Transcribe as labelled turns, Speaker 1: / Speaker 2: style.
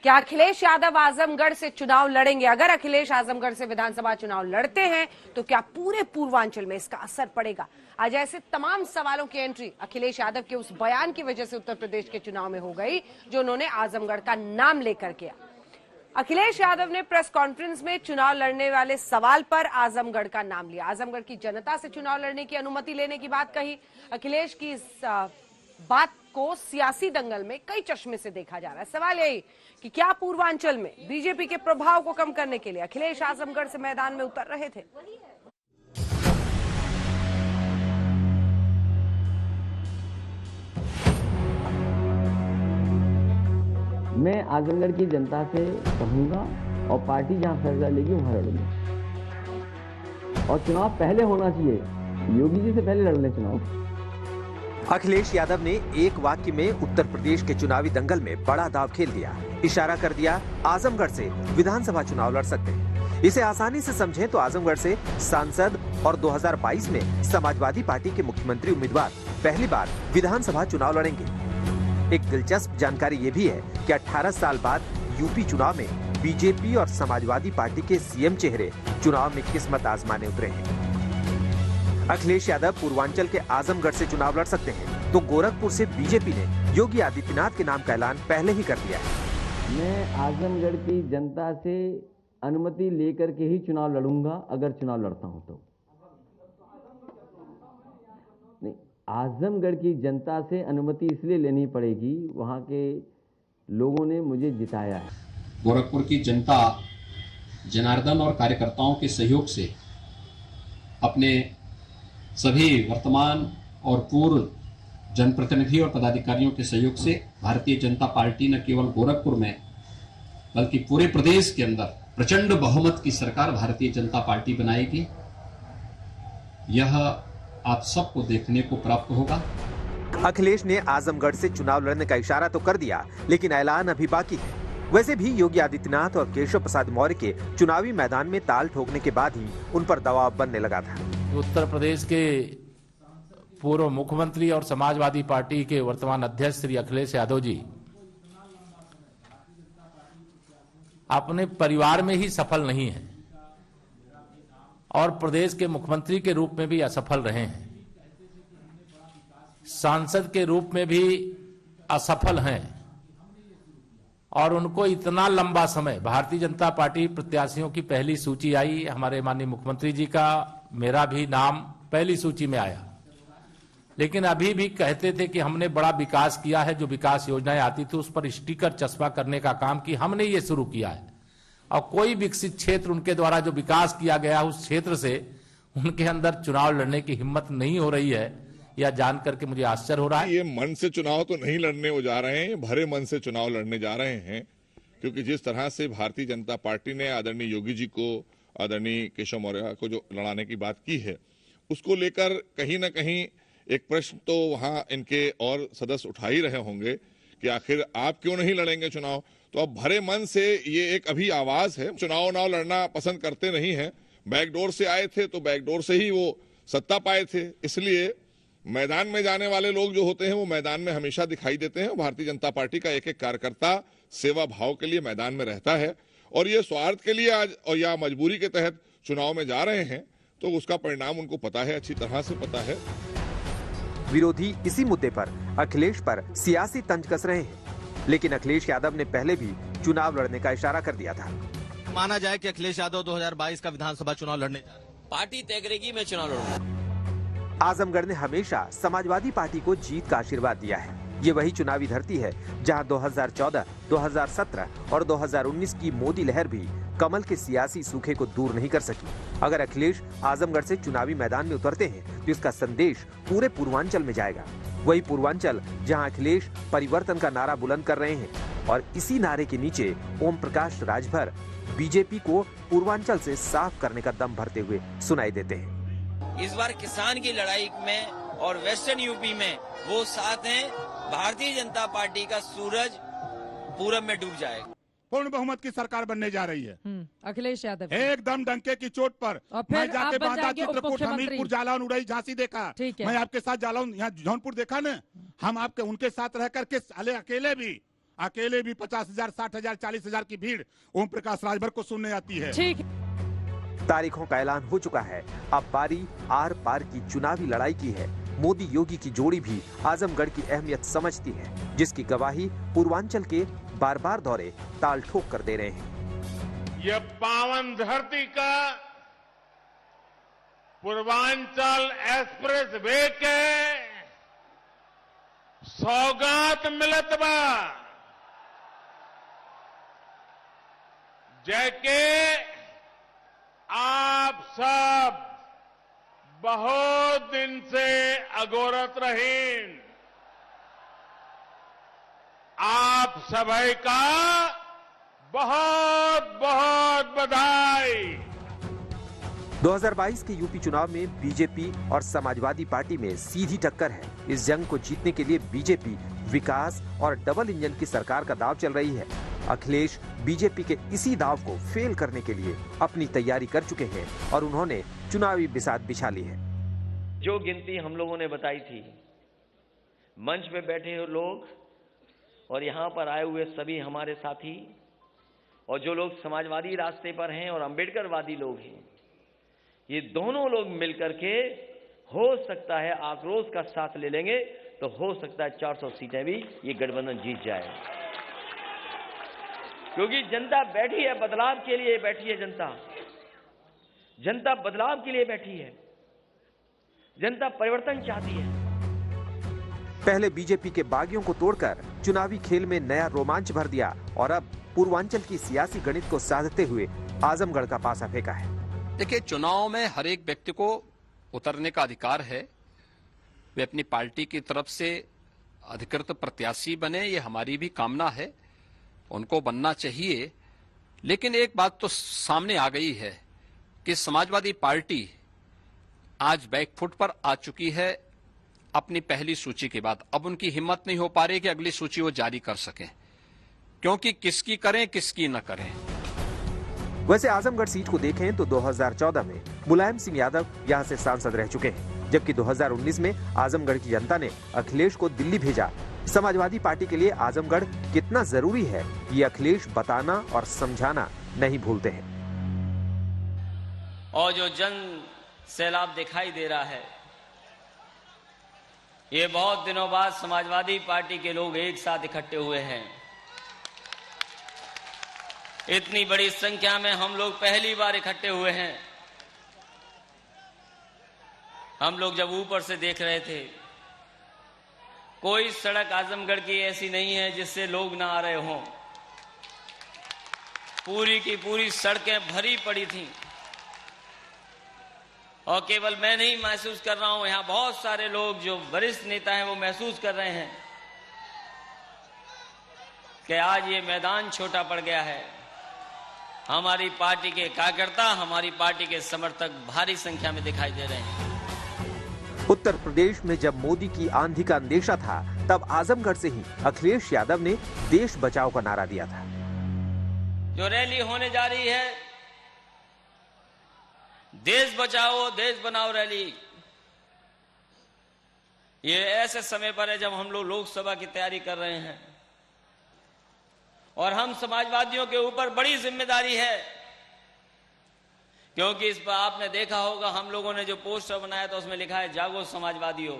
Speaker 1: क्या अखिलेश यादव आजमगढ़ से चुनाव लड़ेंगे? अगर अखिलेश आजमगढ़ से विधानसभा चुनाव लड़ते हैं तो क्या पूरे पूर्वांचल में इसका असर पड़ेगा? आज ऐसे तमाम सवालों की एंट्री अखिलेश यादव के उस बयान की वजह से उत्तर प्रदेश के चुनाव में हो गई जो उन्होंने आजमगढ़ का नाम लेकर किया। अखिलेश यादव ने प्रेस कॉन्फ्रेंस में चुनाव लड़ने वाले सवाल पर आजमगढ़ का नाम लिया। आजमगढ़ की जनता से चुनाव लड़ने की अनुमति लेने की बात कही। अखिलेश की इस बात को सियासी दंगल में कई चश्मे से देखा जा रहा है। सवाल यही कि क्या पूर्वांचल में बीजेपी के प्रभाव को कम करने के लिए अखिलेश आजमगढ़ से मैदान में उतर रहे थे?
Speaker 2: मैं आजमगढ़ की जनता से कहूंगा और पार्टी जहां फैसला लेगी वहां लड़ूंगी। और चुनाव पहले होना चाहिए, योगी जी से पहले लड़ लें चुनाव।
Speaker 3: अखिलेश यादव ने एक वाक्य में उत्तर प्रदेश के चुनावी दंगल में बड़ा दांव खेल दिया। इशारा कर दिया आजमगढ़ से विधानसभा चुनाव लड़ सकते हैं। इसे आसानी से समझें तो आजमगढ़ से सांसद और 2022 में समाजवादी पार्टी के मुख्यमंत्री उम्मीदवार पहली बार विधानसभा चुनाव लड़ेंगे। एक दिलचस्प जानकारी ये भी है कि 18 साल बाद यूपी चुनाव में बीजेपी और समाजवादी पार्टी के सीएम चेहरे चुनाव में किस्मत आजमाने उतरे हैं। अखिलेश यादव पूर्वांचल के आजमगढ़ से चुनाव लड़ सकते हैं तो गोरखपुर से बीजेपी ने योगी आदित्यनाथ के नाम का ऐलान पहले ही कर दिया है।
Speaker 2: मैं आजमगढ़ की जनता से अनुमति लेकर के ही चुनाव लड़ूंगा अगर चुनाव लड़ता हूं तो। नहीं, आजमगढ़ की जनता से अनुमति इसलिए लेनी पड़ेगी, वहां के लोगों ने मुझे जिताया है।
Speaker 4: गोरखपुर की जनता जनार्दन और कार्यकर्ताओं के सहयोग से अपने सभी वर्तमान और पूर्व जनप्रतिनिधि और पदाधिकारियों के सहयोग से भारतीय जनता पार्टी न केवल गोरखपुर में बल्कि पूरे प्रदेश के अंदर प्रचंड बहुमत की सरकार भारतीय जनता पार्टी बनाएगी। यह आप सबको देखने को प्राप्त होगा।
Speaker 3: अखिलेश ने आजमगढ़ से चुनाव लड़ने का इशारा तो कर दिया, लेकिन ऐलान अभी बाकी है। वैसे भी योगी आदित्यनाथ और केशव प्रसाद मौर्य के चुनावी मैदान में ताल ठोकने के बाद ही उन पर दबाव बनने लगा था।
Speaker 5: उत्तर प्रदेश के पूर्व मुख्यमंत्री और समाजवादी पार्टी के वर्तमान अध्यक्ष श्री अखिलेश यादव जी अपने परिवार में ही सफल नहीं हैं और प्रदेश के मुख्यमंत्री के रूप में भी असफल रहे हैं, सांसद के रूप में भी असफल हैं और उनको इतना लंबा समय भारतीय जनता पार्टी प्रत्याशियों की पहली सूची आई, हमारे माननीय मुख्यमंत्री जी का मेरा भी नाम पहली सूची में आया, लेकिन अभी भी कहते थे कि हमने बड़ा विकास किया है। जो विकास योजनाएं आती थी उस पर स्टिकर चस्पा करने का काम की हमने ये शुरू किया है और कोई विकसित क्षेत्र उनके द्वारा जो विकास किया गया उस क्षेत्र से उनके अंदर चुनाव लड़ने की हिम्मत नहीं हो रही है। यह जान करके मुझे आश्चर्य हो रहा है।
Speaker 6: ये मन से चुनाव तो नहीं लड़ने वो जा रहे हैं, भरे मन से चुनाव लड़ने जा रहे हैं, क्योंकि जिस तरह से भारतीय जनता पार्टी ने आदरणीय योगी जी को, आदरणीय केशव मौर्य को जो लड़ाने की बात की है, उसको लेकर कहीं ना कहीं एक प्रश्न तो वहां इनके और सदस्य उठा ही रहे होंगे कि आखिर आप क्यों नहीं लड़ेंगे चुनाव। तो अब भरे मन से ये एक अभी आवाज है, चुनाव लड़ना पसंद करते नहीं है। बैकडोर से आए थे तो बैकडोर से ही वो सत्ता पाए थे, इसलिए मैदान में जाने वाले लोग जो होते हैं वो मैदान में हमेशा दिखाई देते हैं। भारतीय जनता पार्टी का एक एक कार्यकर्ता सेवा भाव के लिए मैदान में रहता है और ये स्वार्थ के लिए आज और या मजबूरी के तहत चुनाव में जा रहे हैं तो उसका परिणाम उनको पता है, अच्छी तरह से पता है।
Speaker 3: विरोधी इसी मुद्दे पर अखिलेश पर सियासी तंज कस रहे हैं, लेकिन अखिलेश यादव ने पहले भी चुनाव लड़ने का इशारा कर दिया था।
Speaker 7: माना जाए कि अखिलेश यादव 2022 का विधानसभा चुनाव लड़ने जा रहे हैं।
Speaker 8: पार्टी तय करेगी, मैं चुनाव लड़ूंगा।
Speaker 3: आजमगढ़ ने हमेशा समाजवादी पार्टी को जीत का आशीर्वाद दिया है। ये वही चुनावी धरती है जहां 2014, 2017 और 2019 की मोदी लहर भी कमल के सियासी सूखे को दूर नहीं कर सकी। अगर अखिलेश आजमगढ़ से चुनावी मैदान में उतरते हैं तो इसका संदेश पूरे पूर्वांचल में जाएगा। वही पूर्वांचल जहां अखिलेश परिवर्तन का नारा बुलंद कर रहे हैं और इसी नारे के नीचे ओम प्रकाश राजभर बीजेपी को पूर्वांचल से साफ करने का दम भरते हुए सुनाई देते हैं।
Speaker 8: इस बार किसान की लड़ाई में और वेस्टर्न यूपी में वो साथ हैं। भारतीय जनता पार्टी का सूरज पूरब में डूब जाएगा।
Speaker 9: पूर्ण बहुमत की सरकार बनने जा रही है।
Speaker 1: अखिलेश यादव
Speaker 9: एकदम डंके की चोट पर। मैं जाके बांदा, चित्रकूट, हमीरपुर, जालौन, उड़ई, झांसी देखा। मैं आपके साथ जालौन, यहाँ जौनपुर देखा न। हम आपके उनके साथ रह करके अकेले भी अकेले भी 50,000, 60,000, 40,000 की भीड़ ओम प्रकाश राजभर को सुनने आती है।
Speaker 1: ठीक।
Speaker 3: तारीखों का ऐलान हो चुका है। अब बारी आर पार की चुनावी लड़ाई की है। मोदी योगी की जोड़ी भी आजमगढ़ की अहमियत समझती है, जिसकी गवाही पूर्वांचल के बार बार दौरे ताल ठोक कर दे रहे हैं।
Speaker 10: ये पावन धरती का पूर्वांचल एक्सप्रेस वे के सौगात मिलत बा, जैके आप सब बहुत दिन से अगोरत रहीन। आप सभी का बहुत बहुत बधाई।
Speaker 3: 2022 के यूपी चुनाव में बीजेपी और समाजवादी पार्टी में सीधी टक्कर है। इस जंग को जीतने के लिए बीजेपी विकास और डबल इंजन की सरकार का दांव चल रही है। अखिलेश बीजेपी के इसी दांव को फेल करने के लिए अपनी तैयारी कर चुके हैं और उन्होंने चुनावी बिसात बिछा ली है।
Speaker 11: जो गिनती हम लोगों ने बताई थी, मंच पे बैठे हुए लोग और यहाँ पर आए हुए सभी हमारे साथी और जो लोग समाजवादी रास्ते पर हैं और अंबेडकरवादी लोग हैं, ये दोनों लोग मिलकर के हो सकता है आक्रोश का साथ ले लेंगे तो हो सकता है 400 सीटें भी ये गठबंधन जीत जाए, क्योंकि जनता बैठी है बदलाव के लिए बैठी है। जनता बदलाव के लिए बैठी है, जनता परिवर्तन चाहती है।
Speaker 3: पहले बीजेपी के बागियों को तोड़कर चुनावी खेल में नया रोमांच भर दिया और अब पूर्वांचल की सियासी गणित को साधते हुए आजमगढ़ का पासा फेंका है।
Speaker 4: देखिए, चुनाव में हर एक व्यक्ति को उतरने का अधिकार है। वे अपनी पार्टी की तरफ से अधिकृत प्रत्याशी बने, ये हमारी भी कामना है, उनको बनना चाहिए। लेकिन एक बात तो सामने आ गई है कि समाजवादी पार्टी आज बैकफुट पर आ चुकी है अपनी पहली सूची के बाद। अब उनकी हिम्मत नहीं हो पा रही कि अगली सूची वो जारी कर सकें, क्योंकि किसकी करें किसकी न करें।
Speaker 3: वैसे आजमगढ़ सीट को देखें तो 2014 में मुलायम सिंह यादव यहां से सांसद रह चुके हैं, जबकि 2019 में आजमगढ़ की जनता ने अखिलेश को दिल्ली भेजा। समाजवादी पार्टी के लिए आजमगढ़ कितना जरूरी है, ये अखिलेश बताना और समझाना नहीं भूलते हैं।
Speaker 8: और जो जन सैलाब दिखाई दे रहा है, ये बहुत दिनों बाद समाजवादी पार्टी के लोग एक साथ इकट्ठे हुए हैं। इतनी बड़ी संख्या में हम लोग पहली बार इकट्ठे हुए हैं। हम लोग जब ऊपर से देख रहे थे, कोई सड़क आजमगढ़ की ऐसी नहीं है जिससे लोग ना आ रहे हों। पूरी की पूरी सड़कें भरी पड़ी थीं। और केवल मैं नहीं महसूस कर रहा हूं, यहां बहुत सारे लोग जो वरिष्ठ नेता हैं वो महसूस कर रहे हैं कि आज ये मैदान छोटा पड़ गया है। हमारी पार्टी के कार्यकर्ता, हमारी पार्टी के समर्थक भारी संख्या में दिखाई दे रहे हैं।
Speaker 3: उत्तर प्रदेश में जब मोदी की आंधी का अंदेशा था, तब आजमगढ़ से ही अखिलेश यादव ने देश बचाओ का नारा दिया था।
Speaker 8: जो रैली होने जा रही है, देश बचाओ देश बनाओ रैली, ये ऐसे समय पर है जब हम लोग लोकसभा की तैयारी कर रहे हैं और हम समाजवादियों के ऊपर बड़ी जिम्मेदारी है, क्योंकि इस पर आपने देखा होगा हम लोगों ने जो पोस्टर बनाया था उसमें लिखा है जागो समाजवादियों।